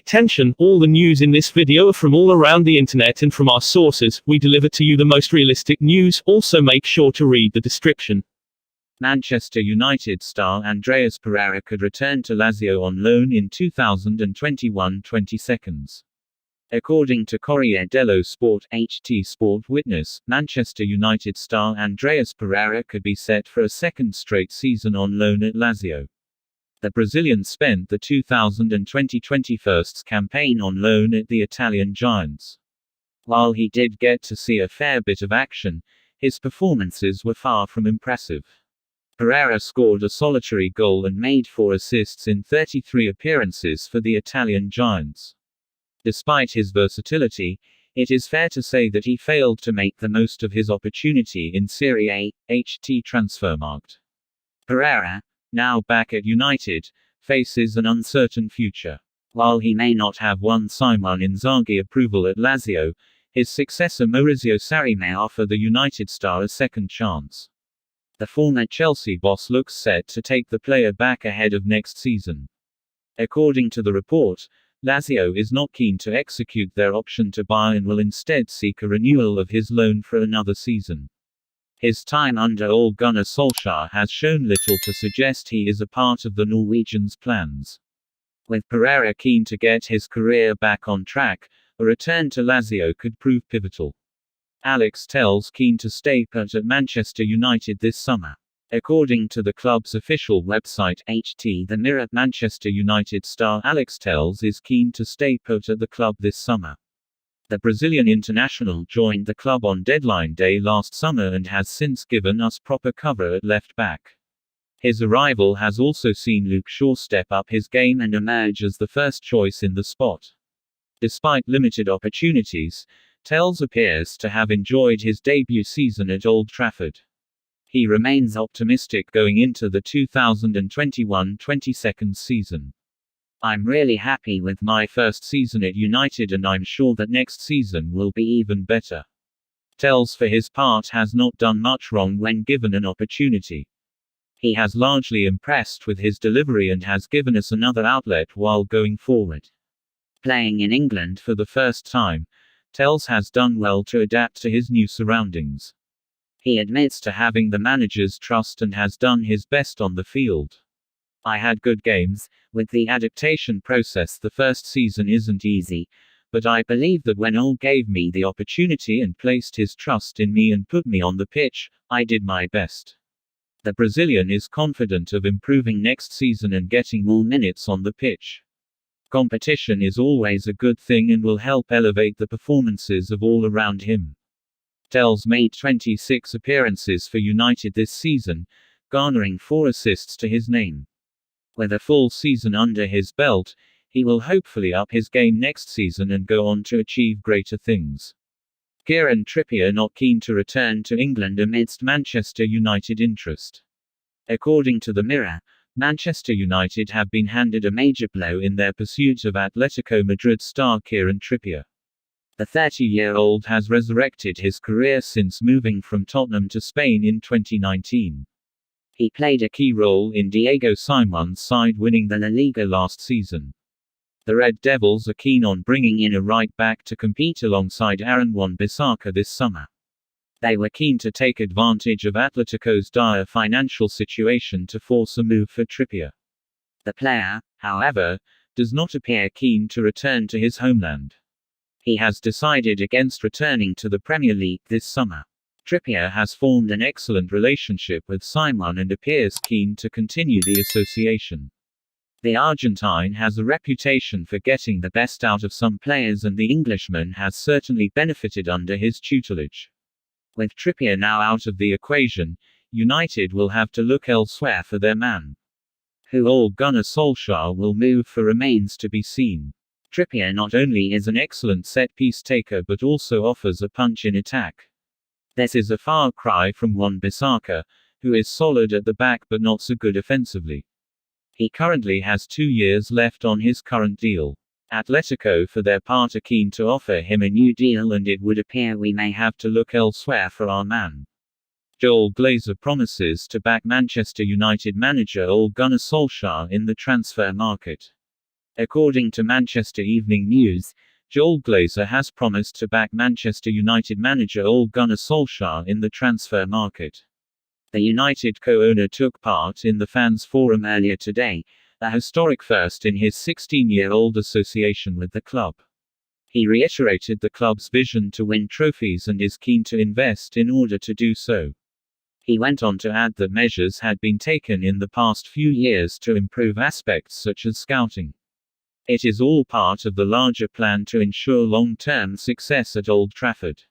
Attention, all the news in this video are from all around the internet and from our sources. We deliver to you the most realistic news. Also make sure to read the description. Manchester United star Andreas Pereira could return to Lazio on loan in 2021-22. According to Corriere dello Sport (HT Sport Witness), Manchester United star Andreas Pereira could be set for a second straight season on loan at Lazio. The Brazilian spent the 2020-21 campaign on loan at the Italian Giants. While he did get to see a fair bit of action, his performances were far from impressive. Pereira scored a solitary goal and made 4 assists in 33 appearances for the Italian Giants. Despite his versatility, it is fair to say that he failed to make the most of his opportunity in Serie A. HT Transfermarkt. Pereira, now back at United, faces an uncertain future. While he may not have won Simone Inzaghi approval at Lazio, his successor Maurizio Sarri may offer the United star a second chance. The former Chelsea boss looks set to take the player back ahead of next season. According to the report, Lazio is not keen to execute their option to buy and will instead seek a renewal of his loan for another season. His time under Ole Gunnar Solskjaer has shown little to suggest he is a part of the Norwegian's plans. With Pereira keen to get his career back on track, a return to Lazio could prove pivotal. Ilaix tells keen to stay put at Manchester United this summer. According to the club's official website HT The Mirror, Manchester United star Ilaix tells is keen to stay put at the club this summer. The Brazilian international joined the club on deadline day last summer and has since given us proper cover at left back. His arrival has also seen Luke Shaw step up his game and emerge as the first choice in the spot. Despite limited opportunities, Tells appears to have enjoyed his debut season at Old Trafford. He remains optimistic going into the 2021-22 season. "I'm really happy with my first season at United and I'm sure that next season will be even better." Tells for his part has not done much wrong when given an opportunity. He has largely impressed with his delivery and has given us another outlet while going forward. Playing in England for the first time, Tells has done well to adapt to his new surroundings. He admits to having the manager's trust and has done his best on the field. "I had good games. With the adaptation process, the first season isn't easy, but I believe that when Ole gave me the opportunity and placed his trust in me and put me on the pitch, I did my best." The Brazilian is confident of improving next season and getting more minutes on the pitch. Competition is always a good thing and will help elevate the performances of all around him. Tells made 26 appearances for United this season, garnering 4 assists to his name. With a full season under his belt, he will hopefully up his game next season and go on to achieve greater things. Kieran Trippier not keen to return to England amidst Manchester United interest. According to the Mirror, Manchester United have been handed a major blow in their pursuit of Atletico Madrid star Kieran Trippier. The 30-year-old has resurrected his career since moving from Tottenham to Spain in 2019. He played a key role in Diego Simeone's side winning the La Liga last season. The Red Devils are keen on bringing in a right back to compete alongside Aaron Wan-Bissaka this summer. They were keen to take advantage of Atletico's dire financial situation to force a move for Trippier. The player, however, does not appear keen to return to his homeland. He has decided against returning to the Premier League this summer. Trippier has formed an excellent relationship with Simon and appears keen to continue the association. The Argentine has a reputation for getting the best out of some players and the Englishman has certainly benefited under his tutelage. With Trippier now out of the equation, United will have to look elsewhere for their man. Who Ole Gunnar Solskjaer will move for remains to be seen. Trippier not only is an excellent set-piece taker but also offers a punch in attack. This is a far cry from Wan-Bissaka, who is solid at the back but not so good offensively. He currently has 2 years left on his current deal. Atletico for their part are keen to offer him a new deal and it would appear we may have to look elsewhere for our man. Joel Glazer promises to back Manchester United manager Ole Gunnar Solskjaer in the transfer market. According to Manchester Evening News, Joel Glazer has promised to back Manchester United manager Ole Gunnar Solskjaer in the transfer market. The United co-owner took part in the fans' forum earlier today, a historic first in his 16-year-old association with the club. He reiterated the club's vision to win trophies and is keen to invest in order to do so. He went on to add that measures had been taken in the past few years to improve aspects such as scouting. It is all part of the larger plan to ensure long-term success at Old Trafford.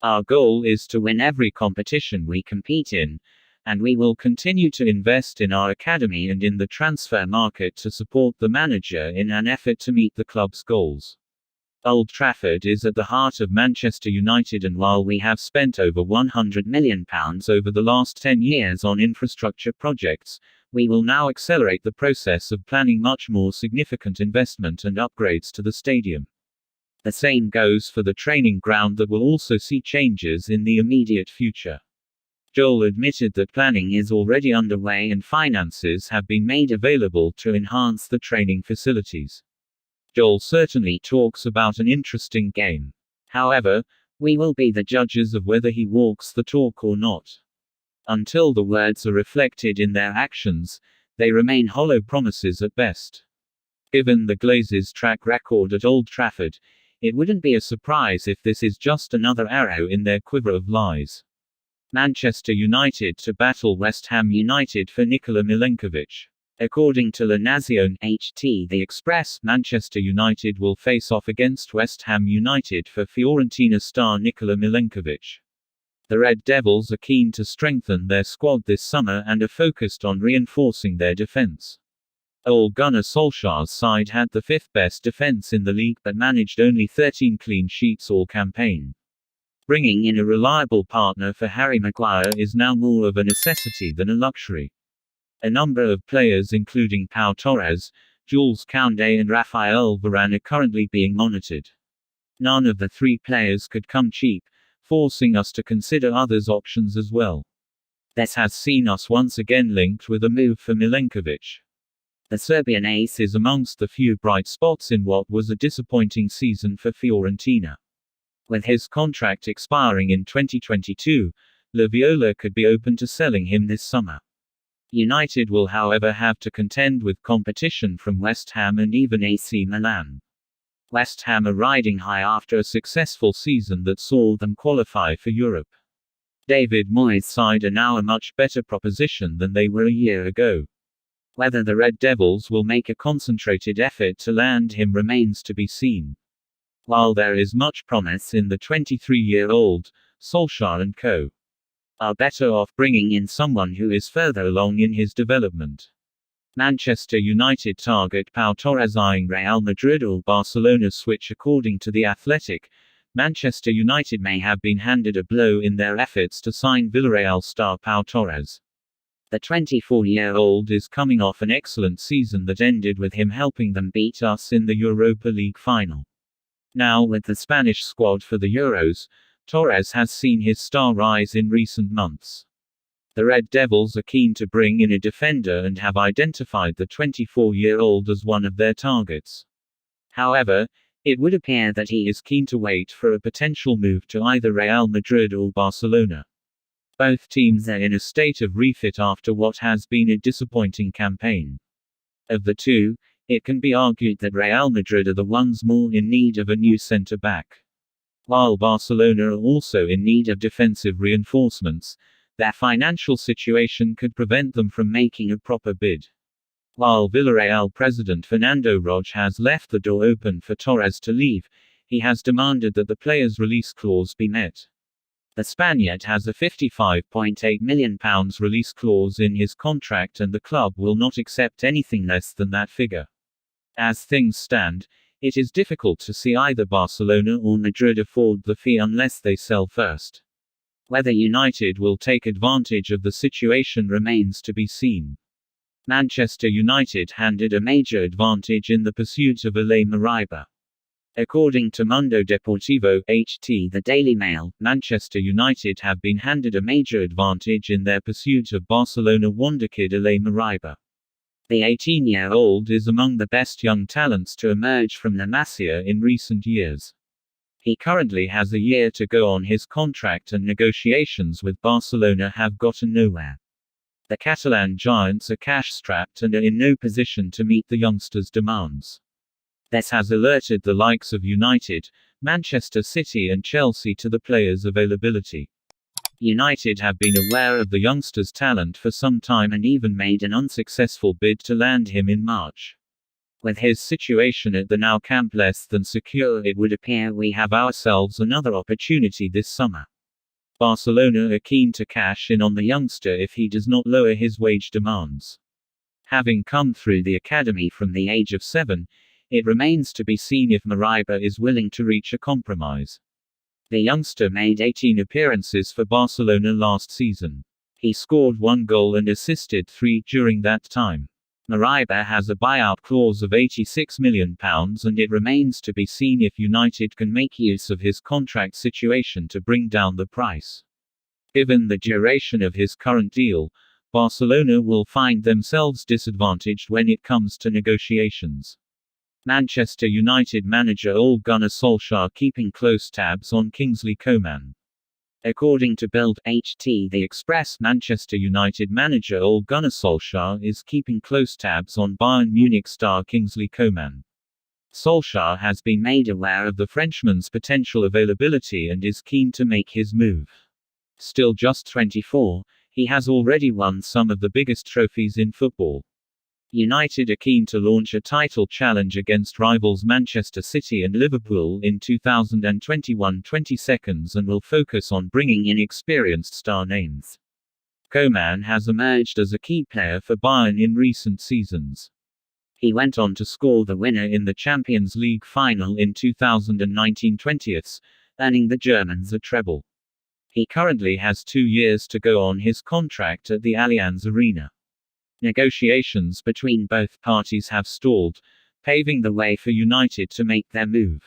Our goal is to win every competition we compete in, and we will continue to invest in our academy and in the transfer market to support the manager in an effort to meet the club's goals. Old Trafford is at the heart of Manchester United, and while we have spent over £100 million over the last 10 years on infrastructure projects, we will now accelerate the process of planning much more significant investment and upgrades to the stadium. The same goes for the training ground that will also see changes in the immediate future. Joel admitted that planning is already underway and finances have been made available to enhance the training facilities. Joel certainly talks about an interesting game. However, we will be the judges of whether he walks the talk or not. Until the words are reflected in their actions, they remain hollow promises at best. Given the Glazers' track record at Old Trafford, it wouldn't be a surprise if this is just another arrow in their quiver of lies. Manchester United to battle West Ham United for Nikola Milenkovic. According to La Nazione HT The Express, Manchester United will face off against West Ham United for Fiorentina star Nikola Milenkovic. The Red Devils are keen to strengthen their squad this summer and are focused on reinforcing their defense. Ole Gunnar Solskjaer's side had the fifth best defense in the league but managed only 13 clean sheets all campaign. Bringing in a reliable partner for Harry Maguire is now more of a necessity than a luxury. A number of players including Pau Torres, Jules Koundé and Raphael Varane are currently being monitored. None of the three players could come cheap, forcing us to consider others' options as well. This has seen us once again linked with a move for Milenkovic. The Serbian ace is amongst the few bright spots in what was a disappointing season for Fiorentina. With his contract expiring in 2022, La Viola could be open to selling him this summer. United will however have to contend with competition from West Ham and even AC Milan. West Ham are riding high after a successful season that saw them qualify for Europe. David Moyes' side are now a much better proposition than they were a year ago. Whether the Red Devils will make a concentrated effort to land him remains to be seen. While there is much promise in the 23-year-old, Solskjaer and co. are better off bringing in someone who is further along in his development. Manchester United target Pau Torres eyeing Real Madrid or Barcelona switch. According to The Athletic, Manchester United may have been handed a blow in their efforts to sign Villareal star Pau Torres. The 24-year-old is coming off an excellent season that ended with him helping them beat us in the Europa League final. Now with the Spanish squad for the Euros, Torres has seen his star rise in recent months. The Red Devils are keen to bring in a defender and have identified the 24-year-old as one of their targets. However, it would appear that he is keen to wait for a potential move to either Real Madrid or Barcelona. Both teams are in a state of refit after what has been a disappointing campaign. Of the two, it can be argued that Real Madrid are the ones more in need of a new centre-back. While Barcelona are also in need of defensive reinforcements, their financial situation could prevent them from making a proper bid. While Villareal president Fernando Roig has left the door open for Torres to leave, he has demanded that the player's release clause be met. The Spaniard has a £55.8 million release clause in his contract and the club will not accept anything less than that figure. As things stand, it is difficult to see either Barcelona or Madrid afford the fee unless they sell first. Whether United will take advantage of the situation remains to be seen. Manchester United handed a major advantage in the pursuit of Ilaix Moriba. According to Mundo Deportivo HT The Daily Mail, Manchester United have been handed a major advantage in their pursuit of Barcelona wonderkid Ilaix Moriba. The 18-year-old is among the best young talents to emerge from La Masia in recent years. He currently has a year to go on his contract and negotiations with Barcelona have gotten nowhere. The Catalan giants are cash-strapped and are in no position to meet the youngster's demands. This has alerted the likes of United, Manchester City and Chelsea to the player's availability. United have been aware of the youngster's talent for some time and even made an unsuccessful bid to land him in March. With his situation at the Nou Camp less than secure, it would appear we have ourselves another opportunity this summer. Barcelona are keen to cash in on the youngster if he does not lower his wage demands. Having come through the academy from the age of 7, it remains to be seen if Moriba is willing to reach a compromise. The youngster made 18 appearances for Barcelona last season. He scored 1 goal and assisted 3 during that time. Moriba has a buyout clause of £86 million and it remains to be seen if United can make use of his contract situation to bring down the price. Given the duration of his current deal, Barcelona will find themselves disadvantaged when it comes to negotiations. Manchester United manager Ole Gunnar Solskjaer keeping close tabs on Kingsley Coman. According to Bild HT The Express, Manchester United manager Ole Gunnar Solskjaer is keeping close tabs on Bayern Munich star Kingsley Coman. Solskjaer has been made aware of the Frenchman's potential availability and is keen to make his move. Still just 24, he has already won some of the biggest trophies in football. United are keen to launch a title challenge against rivals Manchester City and Liverpool in 2021-22 and will focus on bringing in experienced star names. Coman has emerged as a key player for Bayern in recent seasons. He went on to score the winner in the Champions League final in 2019-20, earning the Germans a treble. He currently has 2 years to go on his contract at the Allianz Arena. Negotiations between both parties have stalled, paving the way for United to make their move.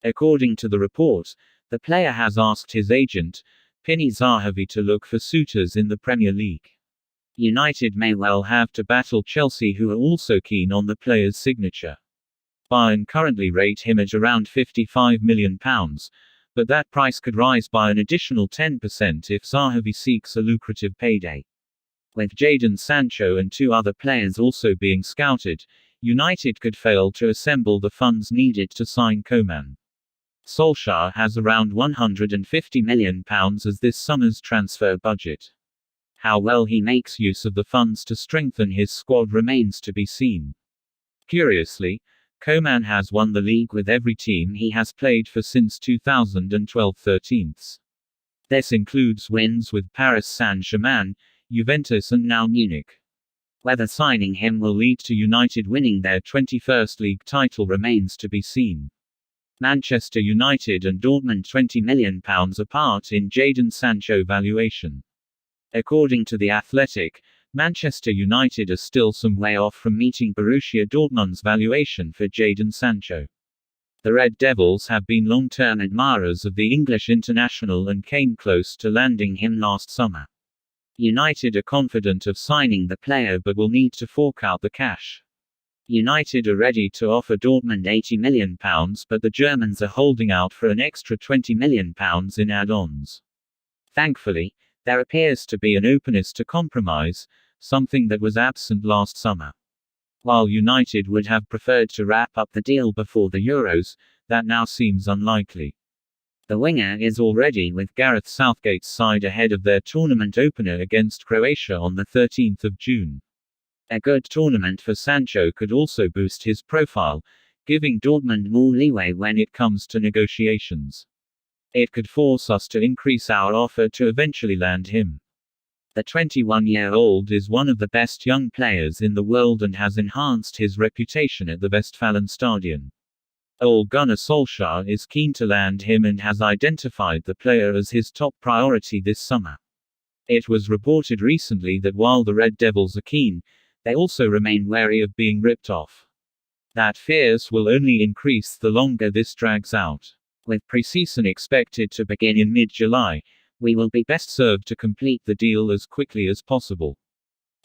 According to the report, the player has asked his agent, Pini Zahavi, to look for suitors in the Premier League. United may well have to battle Chelsea, who are also keen on the player's signature. Bayern currently rate him at around £55 million, but that price could rise by an additional 10% if Zahavi seeks a lucrative payday. With Jadon Sancho and 2 other players also being scouted, United could fail to assemble the funds needed to sign Coman. Solskjaer has around £150 million as this summer's transfer budget. How well he makes use of the funds to strengthen his squad remains to be seen. Curiously, Coman has won the league with every team he has played for since 2012-13. This includes wins with Paris Saint-Germain, Juventus and now Munich. Whether signing him will lead to United winning their 21st league title remains to be seen. Manchester United and Dortmund £20 million apart in Jadon Sancho valuation. According to The Athletic, Manchester United are still some way off from meeting Borussia Dortmund's valuation for Jadon Sancho. The Red Devils have been long-term admirers of the English international and came close to landing him last summer. United are confident of signing the player but will need to fork out the cash. United are ready to offer Dortmund £80 million, but the Germans are holding out for an extra £20 million in add-ons. Thankfully, there appears to be an openness to compromise, something that was absent last summer. While United would have preferred to wrap up the deal before the Euros, that now seems unlikely. The winger is already with Gareth Southgate's side ahead of their tournament opener against Croatia on the 13th of June. A good tournament for Sancho could also boost his profile, giving Dortmund more leeway when it comes to negotiations. It could force us to increase our offer to eventually land him. The 21-year-old is one of the best young players in the world and has enhanced his reputation at the Westfalenstadion. Ole Gunnar Solskjaer is keen to land him and has identified the player as his top priority this summer. It was reported recently that while the Red Devils are keen, they also remain wary of being ripped off. That fears will only increase the longer this drags out. With pre-season expected to begin in mid-July, we will be best served to complete the deal as quickly as possible.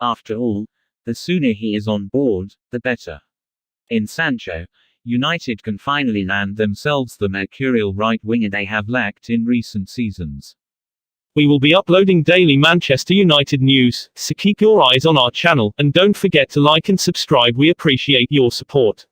After all, The sooner he is on board, the better. In Sancho, United can finally land themselves the mercurial right winger they have lacked in recent seasons. We will be uploading daily Manchester United news, so keep your eyes on our channel, and don't forget to like and subscribe. We appreciate your support.